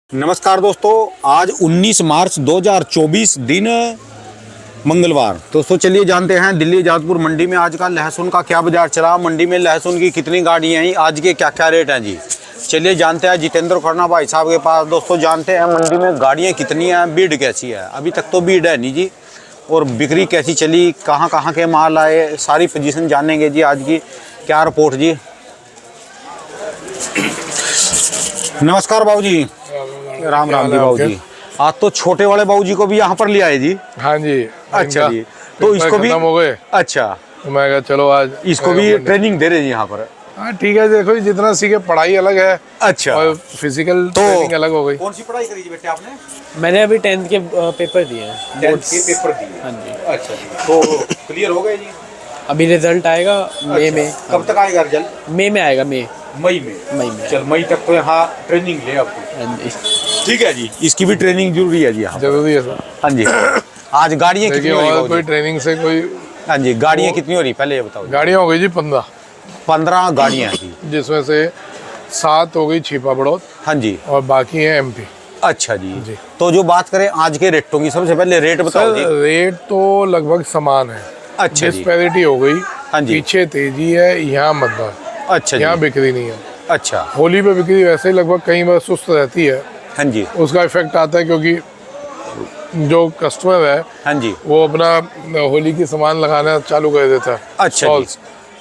नमस्कार दोस्तों, आज 19 मार्च 2024 दिन मंगलवार। दोस्तों चलिए जानते हैं दिल्ली जादपुर मंडी में आज का लहसुन का क्या बाजार चला, मंडी में लहसुन की कितनी गाड़ियाँ हैं, आज के क्या क्या रेट हैं जी। चलिए जानते हैं जितेंद्र खन्ना भाई साहब के पास। दोस्तों जानते हैं मंडी में गाड़ियाँ कितनी हैं, भीड़ कैसी है। अभी तक तो भीड़ है नहीं जी, और बिक्री कैसी चली, कहाँ कहाँ के माल आए, सारी पोजीशन जानेंगे जी। आज की क्या रिपोर्ट जी। नमस्कार बाबू जी। राम राम जी बाबू जी। आज तो छोटे वाले बाबू जी को भी यहाँ पर ले आए जी। हाँ जी। अच्छा जी, तो इसको भी हो गए। अच्छा, तो मैं कहा चलो आज इसको भी ट्रेनिंग दे रहे हैं यहाँ पर। हाँ ठीक है, देखो जितना सीखे पढ़ाई अलग है। अच्छा, और फिजिकल ट्रेनिंग अलग हो गई। कौन सी पढ़ाई करी जी बेटे आपने? मैंने अभी 10th के पेपर दिए हैं। 10th के पेपर दिए। हाँ जी। अच्छा जी, तो क्लियर हो गए जी। अभी रिजल्ट आएगा मई में। कब तक आएगा रिजल्ट? मई में आएगा, मई मई में। में। चल मई तक तो यहाँ ट्रेनिंग ले आपको। हाँ जी। ठीक है जी, इसकी भी ट्रेनिंग जरूरी है जी यहाँ। जरूरी है सर। हाँ जी। आज गाड़ियाँ कितनी हो रही और है? कोई ट्रेनिंग से कोई। हाँ जी, गाड़ियाँ कितनी हो रही पहले ये बताओ। गाड़ियाँ हो गई जी 15 गाड़ियाँ हैं जी, जिसमें से 7 हो गई छिपा बड़ौद हाँ जी। और बाकी है एमपी। अच्छा जी। तो जो बात करें आज के रेटों की, सबसे पहले रेट बताओ जी। रेट तो लगभग समान है। अच्छा जी। डिस्पैरिटी हो गई। हाँ जी। पीछे तेजी है, यहाँ मद्दा। अच्छा यहाँ जी। बिक्री नहीं है। अच्छा। होली पे बिक्री वैसे ही लगभग कई बार सुस्त रहती है। हाँ जी। उसका इफेक्ट आता है क्योंकि जो कस्टमर है हाँ जी। वो अपना होली की सामान लगाना चालू कर देता है। अच्छा जी। स्टॉल्स,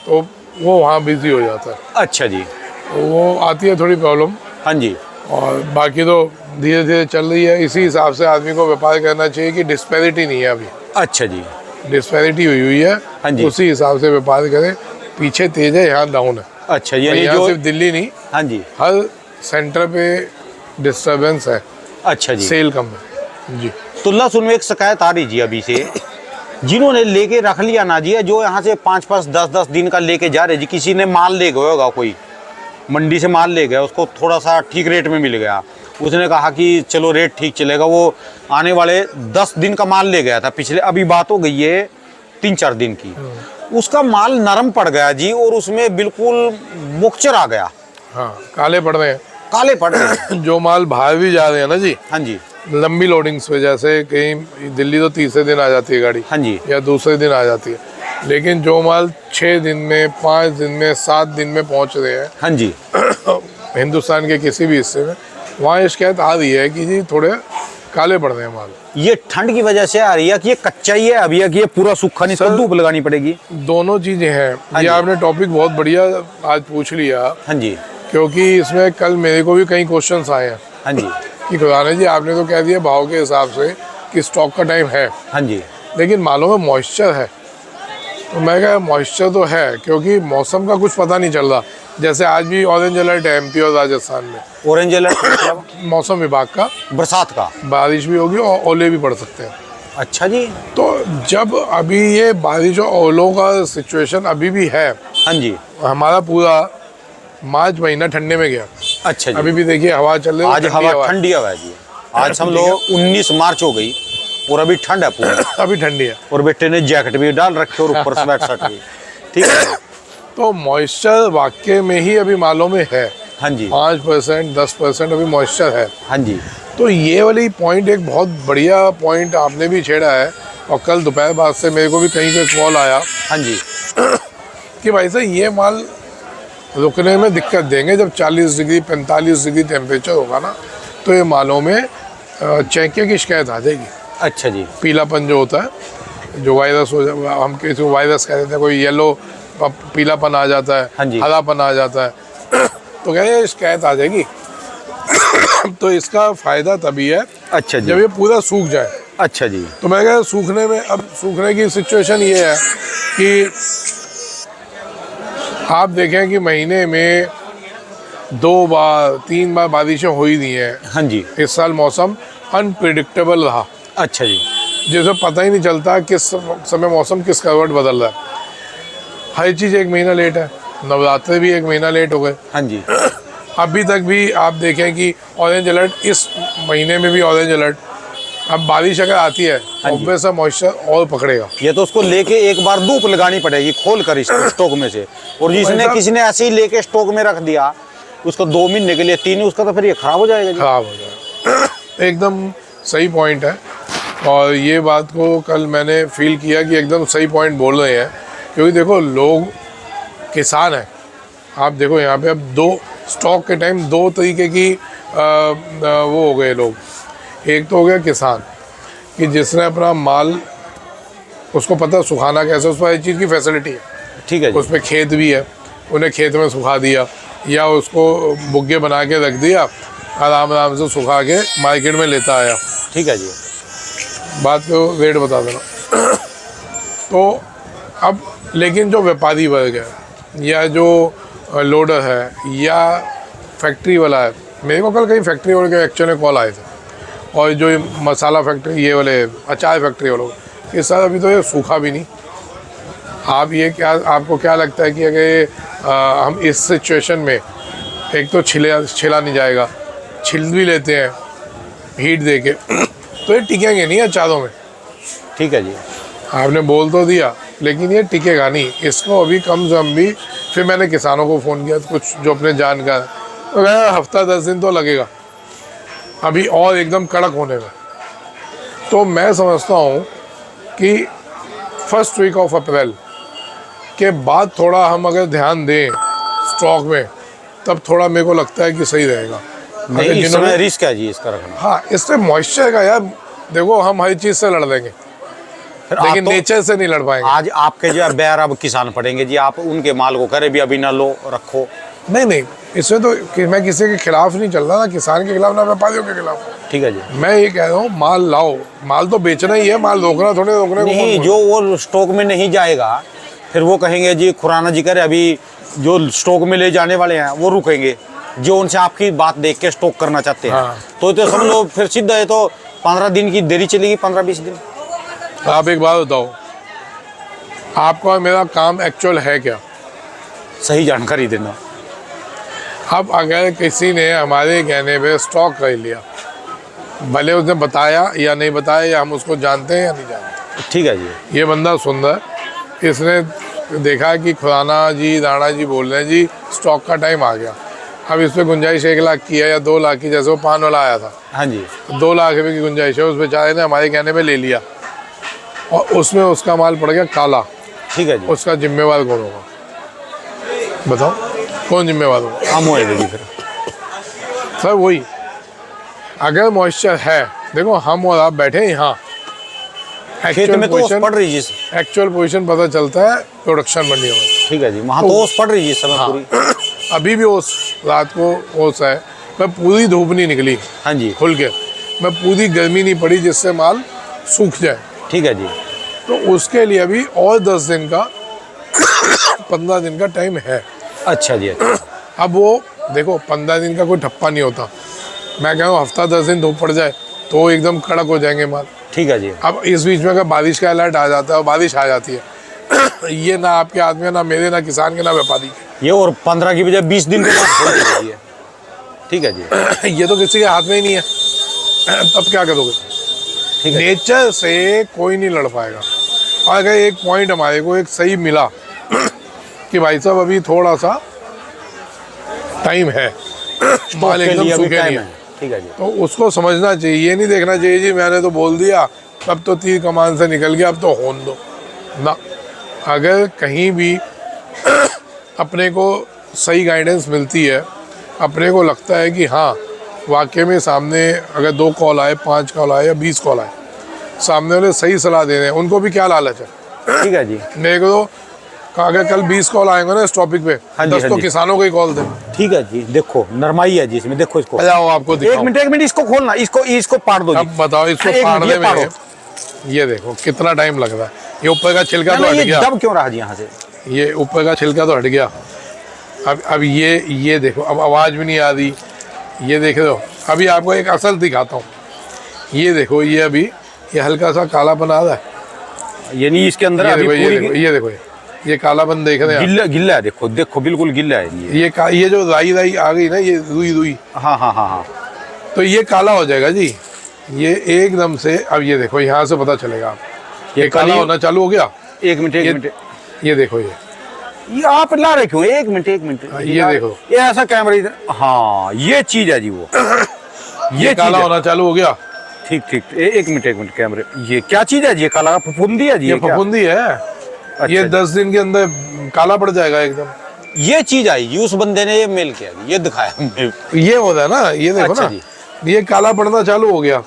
तो वो वहाँ बिजी हो जाता है। अच्छा जी। तो वो आती है थोड़ी प्रॉब्लम। हाँ जी। और बाकी तो धीरे धीरे चल रही है। इसी हिसाब से आदमी को व्यापार करना चाहिए कि डिस्पैरिटी नहीं है अभी। अच्छा जी। डिस्पैरिटी हुई है। हाँ जी। उसी हिसाब से व्यापार करें। पीछे तेज है, यहाँ डाउन है। अच्छा, यानी यहाँ जो सिर्फ दिल्ली नहीं, हाँ जी। हर सेंटर पे डिस्टर्बेंस है। अच्छा जी। सेल कम है जी। तो लहसुन में एक शिकायत आ रही जी अभी से, जिन्होंने लेके रख लिया ना जी, जो यहाँ से 5-5, 10-10 दिन का लेके जा रहे जी। किसी ने माल ले गया होगा, कोई मंडी से माल ले गया, उसको थोड़ा सा ठीक रेट में मिल गया, उसने कहा कि चलो रेट ठीक चलेगा। वो आने वाले 10 दिन का माल ले गया था पिछले, अभी बात हो गई है 3-4 दिन की। उसका माल नरम पड़ गया जी, और उसमें बिल्कुल मुक्चर आ गया। हाँ, काले पड़ रहे हैं। काले पड़ गए। जो माल बाहर भी जा रहे हैं ना जी, हाँ जी। लंबी लोडिंग्स पे, जैसे कहीं दिल्ली तो तीसरे दिन आ जाती है गाड़ी, हाँ जी। या दूसरे दिन आ जाती है। लेकिन जो माल 6 दिन में, 5 दिन में, 7 दिन में पहुंच रहे हैं हाँ जी। हिंदुस्तान के किसी भी हिस्से में, वहाँ ये शिकायत आ रही है कि जी थोड़े काले पड़ रहे हैं माल। ये ठंड की वजह से आ रही है कि ये कच्चा ही है अभी, या कि ये पूरा सूखा नहीं, इसको धूप लगानी पड़ेगी? दोनों चीजें हैं। हाँ ये जी। आपने टॉपिक बहुत बढ़िया आज पूछ लिया, हाँ जी। क्योंकि इसमें कल मेरे को भी कई क्वेश्चंस आए हैं हाँ जी। कि खुदाना जी आपने तो कह दिया भाव के हिसाब से कि स्टॉक का टाइम है, हाँ जी। लेकिन मालों में मॉइस्चर है। तो मैं कहा मॉइस्चर तो है, क्योंकि मौसम का कुछ पता नहीं चल रहा। जैसे आज भी ऑरेंज अलर्ट है एमपी और राजस्थान में, ऑरेंज अलर्ट मौसम विभाग का। बरसात का? बारिश भी होगी और ओले भी पड़ सकते हैं। अच्छा जी। तो जब अभी ये बारिश और ओलों का सिचुएशन अभी भी है, हाँ जी। हमारा पूरा मार्च महीना ठंडे में गया। अच्छा जी। अभी भी देखिए हवा चल रही है, आज ठंडी हवा ठंडी हवा है जी। आज हम लोग 19 मार्च हो गई और अभी ठंड है पूरी। अभी ठंडी है। और बेटे ने जैकेट भी डाल रखे और ऊपर स्वेट शर्ट भी। ठीक है। तो मॉइस्चर वाकई में ही अभी मालों में है। हाँ जी। 5%, 10% अभी मॉइस्चर है। हाँ जी। तो ये वाली पॉइंट एक बहुत बढ़िया पॉइंट आपने भी छेड़ा है। और कल दोपहर बाद से मेरे को भी कहीं पे कॉल आया हाँ जी। कि भाई साहब ये माल रुकने में दिक्कत देंगे। जब 40 डिग्री 45 डिग्री टेम्परेचर होगा ना, तो ये मालों में चैकिया की शिकायत आ जाएगी। अच्छा जी। पीलापन जो होता है, जो वायरस हो जाए, हम किसी को वायरस कह देते हैं, कोई येलो पीलापन आ जाता है, हाँ जी। हरापन आ जाता है, तो कह रहे शिकायत आ जाएगी। तो इसका फायदा तभी है अच्छा जी। जब ये पूरा सूख जाए। अच्छा जी। तो मैं कह सूखने में, अब सूखने की सिचुएशन ये है कि आप देखें कि महीने में 2 बार 3 बार बारिशें हो ही नहीं है। हाँ जी। इस साल मौसम अनप्रिडिक्टेबल रहा, अच्छा जी। जैसे पता ही नहीं चलता किस समय मौसम किस करवट बदल रहा है। हर चीज़ 1 महीना लेट है। नवरात्रे भी 1 महीना लेट हो गए। हाँ जी। अभी तक भी आप देखें कि ऑरेंज अलर्ट, इस महीने में भी ऑरेंज अलर्ट। अब बारिश अगर आती है, ऑब्वियस मॉइस्चर और पकड़ेगा। ये तो उसको लेके एक बार धूप लगानी पड़ेगी खोल कर इसको स्टॉक में से। और जिसने किसी ने ऐसे ही लेके स्टॉक में रख दिया, उसको 2 महीने के लिए 3, उसका तो फिर ये खराब हो जाएगा जी। खराब हो जाएगा। एकदम सही पॉइंट है। और ये बात को कल मैंने फील किया कि एकदम सही पॉइंट बोल रहे हैं, क्योंकि देखो लोग किसान हैं। आप देखो यहाँ पे अब दो स्टॉक के टाइम दो तरीके की वो हो गए लोग। एक तो हो गया किसान कि जिसने अपना माल, उसको पता सुखाना कैसे, उस पर हर चीज़ की फैसिलिटी है, ठीक है जी। उसमें खेत भी है, उन्हें खेत में सुखा दिया या उसको बुग्गे बना के रख दिया, आराम आराम से सुखा के मार्केट में लेता आया। ठीक है जी। बात को रेट बता देना। तो अब लेकिन जो व्यापारी वर्ग है या जो लोडर है या फैक्ट्री वाला है, मेरे को कल कहीं फैक्ट्री वाले के एक्चुअली कॉल आए थे, और जो ये मसाला फैक्ट्री, ये वाले अचार फैक्ट्री वालों, ये सर अभी तो ये सूखा भी नहीं। आप ये क्या, आपको क्या लगता है कि अगर हम इस सिचुएशन में, एक तो छिला नहीं जाएगा, छिल भी लेते हैं हीट दे के, तो ये टिकेंगे नहीं अचारों में। ठीक है जी। आपने बोल तो दिया लेकिन ये टिकेगा नहीं, इसको अभी कम से कम भी। फिर मैंने किसानों को फ़ोन किया, कुछ जो अपने जानकार, तो कहा हफ्ता 10 दिन तो लगेगा अभी और एकदम कड़क होने में। तो मैं समझता हूँ कि फर्स्ट वीक ऑफ अप्रैल के बाद थोड़ा हम अगर ध्यान दें स्टॉक में, तब थोड़ा मेरे को लगता है कि सही रहेगा। नहीं, इस समय रिस्क है जी इसका रखना। हाँ, इससे मॉइस्चर का यार देखो, हम हर चीज़ से लड़ देंगे लेकिन नेचर से नहीं लड़ पाएंगे। आज आपके जो बैर अब किसान पड़ेंगे जी, आप उनके माल को करे भी अभी ना लो, रखो। नहीं, इसमें तो कि मैं किसी के खिलाफ नहीं चल रहा, ना किसान के खिलाफ ना व्यापारियों के खिलाफ। ठीक है जी। मैं ये कह रहा हूँ माल लाओ, माल तो बेचना ही है, माल रोकना थोड़े, रोकने को नहीं, जो वो स्टॉक में नहीं जाएगा फिर वो कहेंगे जी खुराना जी करे, अभी जो स्टॉक में ले जाने वाले हैं वो रुकेंगे, जो उनसे आपकी बात देख के स्टॉक करना चाहते हैं। हाँ। तो समझ लो फिर सीधा है तो 15 दिन की देरी चलेगी, 15-20 दिन। आप एक बात बताओ, आपका मेरा काम एक्चुअल है क्या? सही जानकारी देना। अब अगर किसी ने हमारे कहने पे स्टॉक कर लिया, भले उसने बताया या नहीं बताया, या हम उसको जानते हैं या नहीं जानते, ठीक है जी। ये बंदा सुन रहा है, इसने देखा कि खुराना जी, राणा जी बोल रहे हैं जी स्टॉक का टाइम आ गया, अब इस पर गुंजाइश 1 लाख की है या 2 लाख की, जैसे वो पान वाला आया था। हाँ जी। 2 लाख रुपए की गुंजाइश है, उस बेचारे ने हमारे कहने पे ले लिया और उसमें उसका माल पड़ गया काला। ठीक है जी। उसका जिम्मेवार कौन होगा बताओ? कौन जिम्मेवार होगा? हम होएंगे जी फिर। सर वही, अगर मॉइस्चर है, देखो हम और आप बैठे हैं यहाँ, खेत में तो ओस पड़ रही जी। एक्चुअल पोजीशन पता चलता है प्रोडक्शन मंडियों में। ठीक है जी, वहाँ तो ओस पड़ रही है इस समय पूरी। अभी भी ओस, रात को ओस है, मैं पूरी धूप नहीं निकली हाँ जी। खुल के, मैं पूरी गर्मी नहीं पड़ी जिससे माल सूख जाए। ठीक है जी। तो उसके लिए अभी और 10 दिन का 15 दिन का टाइम है। अच्छा जी। अब वो देखो 15 दिन का कोई ठप्पा नहीं होता, मैं कह रहा हूँ हफ्ता 10 दिन धूप पड़ जाए तो एकदम कड़क हो जाएंगे माल। ठीक है जी। अब इस बीच में अगर बारिश का अलर्ट आ जाता है और बारिश आ जाती है ये ना आपके हाथ में, ना मेरे, ना किसान के, ना व्यापारी के। ये और 15 की बजाय 20 दिन के बाद है। ठीक है जी। ये तो किसी के हाथ में ही नहीं है, तब क्या करोगे? ठीक है। नेचर से कोई नहीं लड़ पाएगा। और अगर एक पॉइंट हमारे को एक सही मिला कि भाई साहब अभी थोड़ा सा टाइम है, माल एकदम सूखे नहीं है, ठीक है जी। तो उसको समझना चाहिए। ये नहीं देखना चाहिए जी मैंने तो बोल दिया, अब तो तीर कमान से निकल गया, अब तो होने दो ना। अगर कहीं भी अपने को सही गाइडेंस मिलती है, अपने को लगता है कि हाँ वाकई में सामने अगर 2 कॉल आए, 5 कॉल आए या 20 कॉल आए, सामने वाले सही सलाह दे रहे हैं, उनको भी क्या लालच है? ठीक है जी। मेरे को तो अगर कल 20 कॉल आएंगे ना इस टॉपिक पे, हाँ जी, 10 हाँ तो जी। किसानों को ही कॉल दे। ठीक है जी। देखो नरमाई है जी इसमें, देखो इसको। आओ आपको दिखाऊं। एक मिनट इसको खोलना, इसको पाड़ दो जी। अब बताओ इसको एक मिनट, फाड़ने ये पाड़ो। में ये देखो कितना टाइम लग रहा है। ये ऊपर का छिलका तो हट ये गया, दब क्यों रहा जी यहाँ से? ये ऊपर का छिलका तो हट गया। अब ये देखो, अब आवाज़ भी नहीं आ रही। ये देख रहे हो, अभी आपको एक असल दिखाता हूँ। ये देखो, ये अभी ये हल्का सा कालापन आ रहा है, यानी इसके अंदर ये अभी देखो, पूरी ये देखो ये कालापन देख रहे हैं गिल्ला गिल्ला है। देखो बिल्कुल गिल्ला है ये। ये जो राई आ गई ना, ये रुई, हाँ हाँ हाँ हाँ। तो ये काला हो जाएगा जी, ये एकदम से। अब ये देखो, यहाँ से पता चलेगा आप, ये काला होना चालू हो गया। एक मिनट ये देखो, ये आप ला रहे क्यों? एक मिनट ये देखो, ये ऐसा कैमरा इधर। हाँ ये चीज है जी वो। ये ये काला चीज़ है। होना चालू हो गया, ठीक ठीक, एक मिनट कैमरे, ये क्या चीज है? ये काला फफूंदी है जी? ये क्या? फफूंदी है। ये अच्छा। 10 दिन के अंदर काला पड़ जाएगा एकदम। ये चीज आई, उस बंदे ने ये मेल किया, ये दिखाया हमने। ये होता है ना, ये देखो अच्छा ना, जी। ये काला पड़ना चालू हो गया।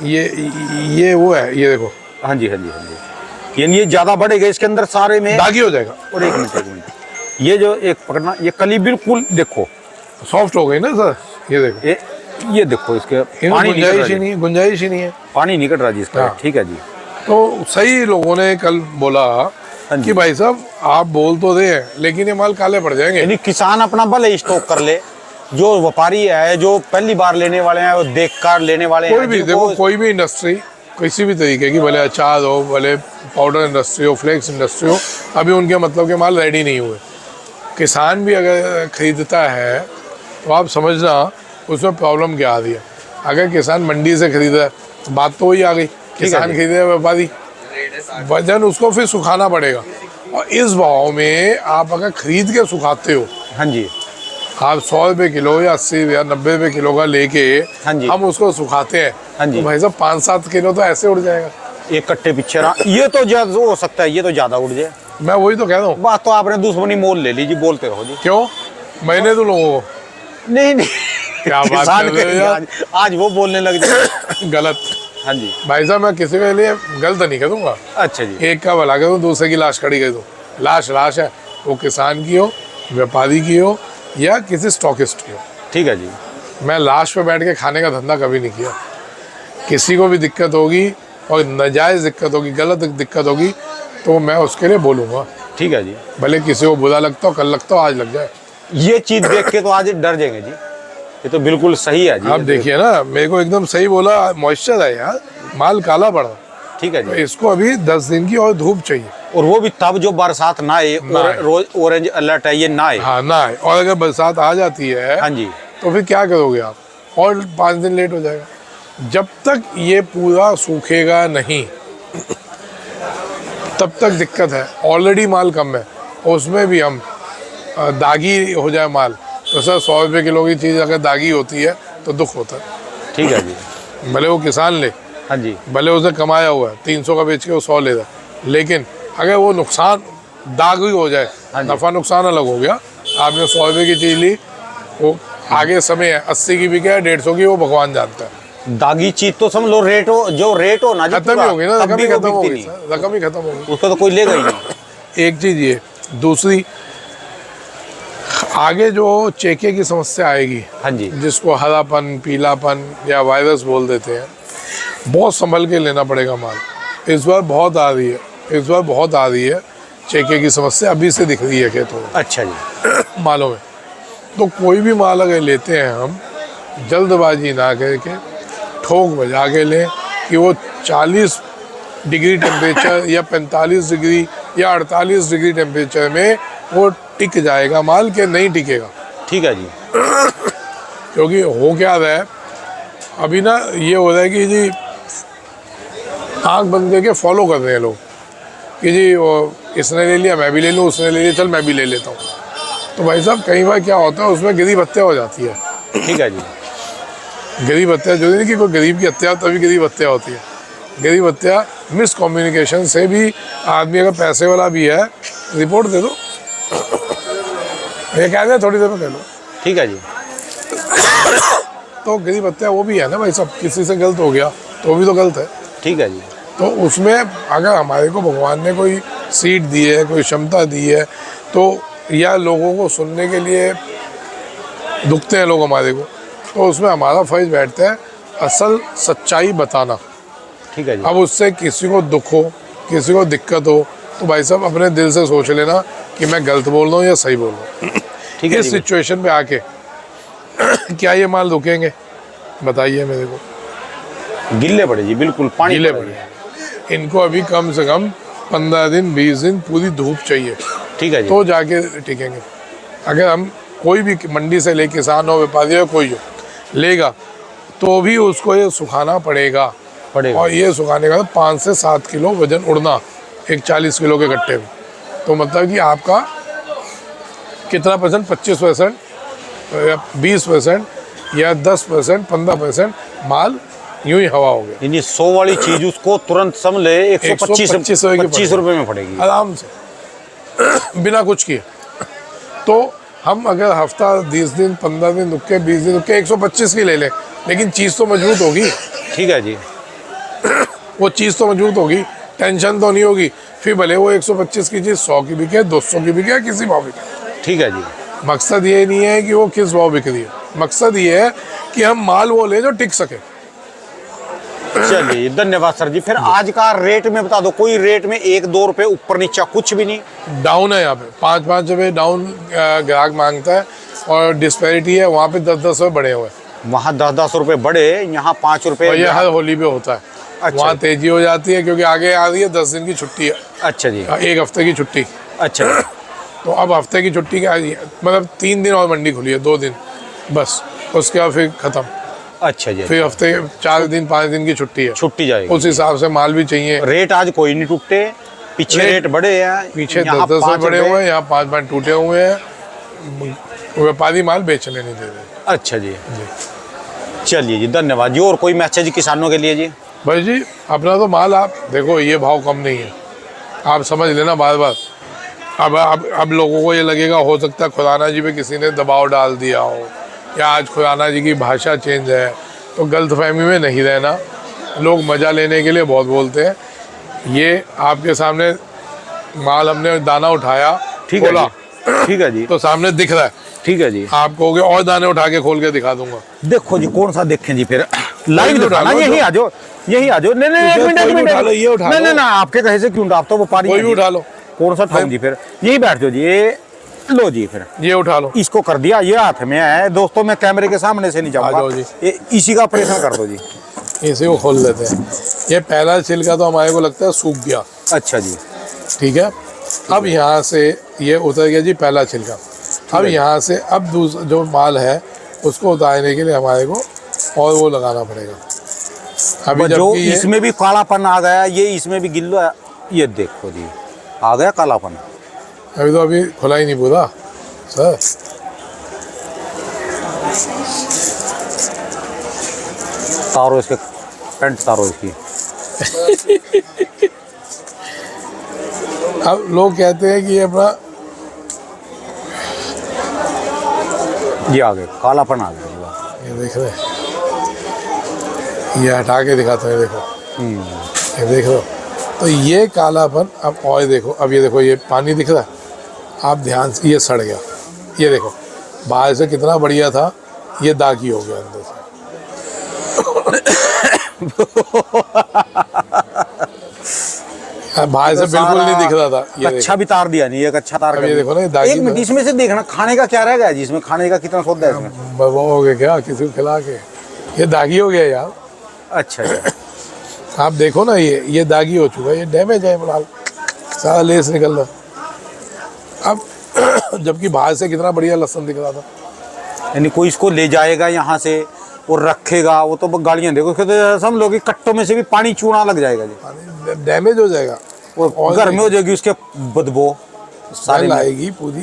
ये वो है, ये देखो हाँ जी हाँ जी हाँ जी। यानी ये ज्यादा बढ़ेगा इसके अंदर सारे में। दागी हो जाएगा, और एक मिनट, ये जो एक पकड़ना, ये कली बिल्कुल देखो सॉफ्ट हो गई ना सर। ये देखो, ये देखो इसके इनमें पानी निकल रहा गुंजाइश ही है, नहीं, गुंजाइश ही नहीं है। पानी निकल रहा है जी इसका। हाँ। ठीक है जी। तो सही लोगों ने कल बोला जी। कि भाई साहब आप बोल तो दे, लेकिन ये माल काले पड़ जाएंगे। यानी किसान अपना भले स्टॉक कर ले, जो व्यापारी है, जो पहली बार लेने वाले हैं, वो देख कर लेने वाले हैं। कोई भी देखो, कोई भी इंडस्ट्री किसी भी तरीके की, भले अचार हो, भले पाउडर इंडस्ट्री हो, फ्लेक्स इंडस्ट्री हो, अभी उनके मतलब के माल रेडी नहीं हुए। किसान भी अगर खरीदता है तो आप समझना उसमें प्रॉब्लम क्या आ रही है। अगर किसान मंडी से खरीदा, बात तो वही आ गई, किसान खरीदे व्यापारी, वजन उसको फिर सुखाना पड़ेगा। और इस भाव में आप अगर खरीद के सुखाते हो, हाँ जी आप 100 रुपये किलो या 80 या 90 रुपये किलो का लेके हाँ जी। हम उसको सुखाते हैं, हाँ जी। तो भाई साहब 5-7 किलो तो ऐसे उड़ जाएगा। एक कट्टे पीछे रहा, ये तो ज्यादा हो सकता है, ये तो ज्यादा उड़ जाए। मैं वही तो कह रहा हूँ। बात तो आपने दुश्मनी मोल ले ली जी, बोलते रहो जी। क्यों? मैंने तो लोगों को नहीं नहीं, क्या बात किसान कर रहे हो यार? आज वो बोलने लग जाए। गलत। हाँ जी। भाई साहब मैं किसी के लिए गलत नहीं करूँगा, अच्छा जी। एक का भला करूँ, दूसरे की लाश खड़ी कर दूँ। लाश लाश है, वो किसान की हो, व्यापारी की हो, या किसी स्टॉकिस्ट की हो। ठीक है जी। मैं लाश पे बैठ के खाने का धंधा कभी नहीं किया। किसी को भी दिक्कत होगी और नाजायज़ दिक्कत होगी, गलत दिक्कत होगी, तो मैं उसके लिए बोलूँगा। ठीक है जी। भले किसी को बुरा लगता हो, कल लगता हो, आज लग जाए। ये चीज देख के तो आज डर जाएंगे जी, ये तो बिल्कुल सही है जी। आप देखिए ना, मेरे को एकदम सही बोला, मॉइस्चर है यार, माल काला पड़ा। ठीक है तो जी। इसको अभी 10 दिन की और धूप चाहिए। और वो भी तब जो बरसात ना आए, और रोज ऑरेंज अलर्ट है, ये ना आए। हाँ ना है, और अगर बरसात आ जाती है हाँ जी। तो फिर क्या करोगे आप? और 5 दिन लेट हो जाएगा। जब तक ये पूरा सूखेगा नहीं तब तक दिक्कत है। ऑलरेडी माल कम है, उसमें भी हम दागी हो जाए माल, तो सर 100 रुपये किलो की चीज़ अगर दागी होती है तो दुख होता है। ठीक है जी। भले वो किसान ले, हाँ जी। भले उसने कमाया हुआ है 300 का बेच के वो 100 ले रहा है, लेकिन अगर वो नुकसान दाग ही हो जाए, हाँ जी। नफ़ा नुकसान अलग हो गया। आपने 100 रुपये की चीज़ ली, वो आगे समय है 80 की बिके, 150 की, वो भगवान जानता है। दागी चीज तो समझ लो, रेट हो जो रेट हो ना जी, खत्म ही होगी ना, तब रकम भी ही वो खत्म बिकती होगी नहीं। सर, रकम ही खत्म होगी। उसको तो कोई लेगा ही नहीं। एक चीज़ ये, दूसरी, आगे जो चेके की समस्या आएगी, हाँ जी। जिसको हरापन, पीलापन या वायरस बोल देते हैं, बहुत संभल के लेना पड़ेगा माल। इस बार बहुत आ रही है, इस बार बहुत आ रही है चेके की समस्या, अभी से दिख रही है खेतों में, अच्छा जी। मालों में। तो कोई भी माल अगर लेते हैं हम, जल्दबाजी ना करके ठोक बजा के लें कि वो 40 डिग्री टेम्परेचर या 45 डिग्री या 48 डिग्री टेम्परेचर में वो टिक जाएगा माल, के नहीं टिकेगा। ठीक है जी। क्योंकि हो क्या रहा है अभी ना, ये हो रहा है कि जी आँख बंद करके फॉलो कर रहे हैं लोग कि जी वो इसने ले लिया मैं भी ले लूँ, उसने ले लिया चल मैं भी ले लेता हूँ। तो भाई साहब कई बार क्या होता है, उसमें गिरी हत्या हो जाती है। ठीक है जी। गरीब हत्या जो नहीं कि कोई गरीब की हत्या, तभी गरीब हत्या होती है। गरीब हत्या मिस कम्युनिकेशन से भी, आदमी अगर पैसे वाला भी है, रिपोर्ट दे दो, ये कहते हैं थोड़ी देर में ले लो। ठीक है जी। तो गरीब हत्या वो भी है ना भाई साहब, किसी से गलत हो गया तो भी तो गलत है। ठीक है जी। तो उसमें अगर हमारे को भगवान ने कोई सीट दी है, कोई क्षमता दी है, तो या लोगों को सुनने के लिए दुखते हैं लोग हमारे को, तो उसमें हमारा फर्ज बैठता है असल सच्चाई बताना। ठीक है जी। अब उससे किसी को दुख हो, किसी को दिक्कत हो, तो भाई साहब अपने दिल से सोच लेना कि मैं गलत बोल रहा हूँ या सही बोल रहा हूँ। ठीक है इस जी। सिचुएशन पे आके क्या ये माल रुकेंगे? बताइए मेरे को। गिल्ले पड़े जी, बिल्कुल पानी गीले पड़े। पड़े। इनको अभी कम से कम 15 दिन 20 दिन पूरी धूप चाहिए, ठीक है जी। तो जाके टिकेंगे। अगर हम कोई भी मंडी से ले, किसान हो, व्यापारी हो, कोई हो, लेगा तो भी उसको ये सुखाना पड़ेगा। और ये सुखाने का 5 से 7 किलो वजन उड़ना एक 40 किलो के कट्टे में, तो मतलब कि आपका कितना परसेंट, 25% या 20% या 10% 15% माल यूं ही हवा हो गया। यानी 100 वाली चीज उसको तुरंत समझ ले 125 रुपए में पड़ेगी आराम से बिना कुछ किए। तो हम अगर हफ्ता 10 दिन 15 दिन रुक के 20 दिन रुक के 125 की ले लें, लेकिन चीज़ तो मजबूत होगी। ठीक है जी। वो चीज़ तो मजबूत होगी, टेंशन तो नहीं होगी। फिर भले वो 125 की चीज़ 100 की बिके, 200 की बिके, किसी भाव बिके। ठीक है जी। मकसद ये नहीं है कि वो किस भाव बिक रही है, मकसद ये है कि हम माल वो ले जो टिक सके। चलिए धन्यवाद सर जी। फिर आज का रेट में बता दो, कोई रेट में 1-2 रुपए ऊपर नीचा कुछ भी नहीं? डाउन है यहाँ पे 5-5 रुपये डाउन ग्राहक मांगता है, और डिस्पैरिटी है वहाँ पे 10-10 रुपये बढ़े हुए हैं। वहाँ 10-10 रुपए बढ़े, यहाँ 5 रुपए। और ये हर होली पे होता है। अच्छा। वहाँ तेजी हो जाती है क्योंकि आगे आ रही है 10 दिन की छुट्टी है। अच्छा जी। 1 हफ्ते की छुट्टी। अच्छा जी। तो अब हफ्ते की छुट्टी क्या है, मतलब 3 दिन और मंडी खुली है, 2 दिन बस, उसके बाद फिर ख़त्म। अच्छा जी। फिर हफ्ते 4 दिन 5 दिन की छुट्टी है, छुट्टी जाएगी। उस हिसाब से माल भी चाहिए। रेट आज कोई नहीं टूटे, पीछे रेट बढ़े हैं, पीछे यहाँ 10-10 5 बढ़े रुपए। हुए हैं, यहाँ 5-5 टूटे हुए हैं। व्यापारी माल बेचने नहीं दे रहे। अच्छा जी। चलिए जी धन्यवाद जी। और कोई मैसेज किसानों के लिए जी? भाई जी अपना तो माल आप देखो, ये भाव कम नहीं है, आप समझ लेना बार बार। अब लोगों को ये लगेगा हो सकता है खुराना जी पे किसी ने दबाव डाल दिया हो, या आज खुराना जी की भाषा चेंज है, तो गलतफहमी में नहीं रहना। लोग मज़ा लेने के लिए बहुत बोलते हैं। ये आपके सामने माल हमने दाना उठाया, ठीक है खोला, जी। ठीक है जी। तो सामने दिख रहा है। ठीक है जी। आप कहोगे और दाने उठा के खोल के दिखा दूंगा। देखो जी कौन सा देखें जी, फिर लाइव उठा दिखाना। लो, यही आ जाओ, यही आ जाओ। नहीं नहीं एक मिनट, कोई भी उठा लो, ये उठा लो। नहीं, आपके कहे से क्यों? आप तो व्यापारी कोई हैं भी जी। उठा लो। कौन सा ठाऊं जी? फिर यही बैठ जाओ जी। ये लो जी, फिर ये उठा लो। इसको कर दिया, ये हाथ में है दोस्तों। मैं कैमरे के सामने से नहीं आ जाओ जाऊंगा जी। ये इसी का ऑपरेशन कर दो जी। इसे को खोल लेते हैं। ये पहला छिलका तो हमारे को लगता है सूख गया। अच्छा जी। ठीक है। अब यहाँ से ये उतर गया जी पहला छिलका। अब यहाँ से अब दूसरा जो माल है उसको उतारने के लिए हमारे को और वो लगाना पड़ेगा। अभी जो जबकि ये इसमें भी कालापन आ गया, ये इसमें भी गिल्लो है। ये देखो जी आ गया कालापन। अभी खुला ही नहीं पूरा सर। तारो इसके, पेंट तारो इसकी। अब लोग कहते हैं कि ये अपना ये आ गया कालापन आ गया। ये देख रहे हैं, ये हटा के दिखाते हैं, देखो ये देख रहे हो। तो ये कालापन अब और देखो, अब ये देखो ये पानी दिख रहा है, आप ध्यान से, ये सड़ गया। ये देखो बाहर से कितना बढ़िया था, ये दागी हो गया अंदर से। बाहर से बिल्कुल नहीं दिख रहा था। ये अच्छा भी तार दिया नहीं, एक अच्छा तार अब कर ये दिया। देखो ना, ये दागी एक मिनट इसमें से देखना खाने का क्या रह गया जी? इसमें खाने का कितना सौदा है इसमें? वो हो गया क्या किसी को खिला के, ये दागी हो गया यार। अच्छा जी। आप देखो ना, ये दागी हो चुका है, ये डैमेज है माल, सारा लेस निकल रहा। अब जबकि बाहर से कितना बढ़िया लहसुन दिख रहा था। यानी कोई इसको ले जाएगा यहाँ से और रखेगा, वो तो गाड़ियाँ देखो उसके तो समझ लो कि कट्टों में से भी पानी चूना लग जाएगा जी, डैमेज हो जाएगा और गर्मी हो जाएगी, उसके बदबू सारे स्मेल आएगी पूरी।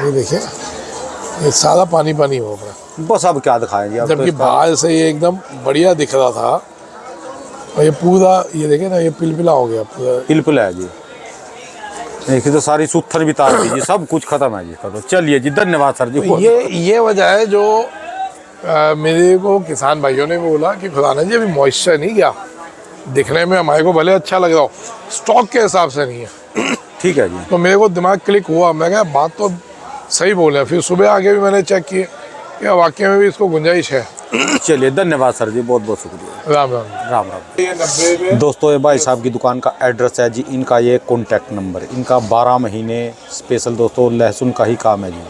ये देखिए ये सारा पानी पानी हो गया। बस अब क्या दिखाएं जी। अब तो जबकि इसका बाहर से ये एकदम बढ़िया दिख रहा था, और ये पूरा ये देखे ना, ये पिलपिला हो गया पूरा। बिल्कुल है जी। देखिए तो सारी सुत्थर भी तार दी जी, सब कुछ खत्म है जी इसका। तो चलिए जी धन्यवाद सर जी। तो ये वजह है जो मेरे को किसान भाइयों ने बोला कि खुदाना जी अभी मॉइस्चर नहीं गया, दिखने में हमारे को भले अच्छा लग रहा हो, स्टॉक के हिसाब से नहीं है। ठीक है जी। तो मेरे को दिमाग क्लिक हुआ, मैं कहा बात तो सही बोले। फिर सुबह आके भी मैंने चेक किए कि वाकई में भी इसको गुंजाइश है। चलिए धन्यवाद सर जी, बहुत बहुत शुक्रिया। राम राम। राम राम। ये 90 में दोस्तों ये भाई साहब की दुकान का एड्रेस है जी, इनका ये कॉन्टैक्ट नंबर, इनका 12 महीने स्पेशल दोस्तों लहसुन का ही काम है जी।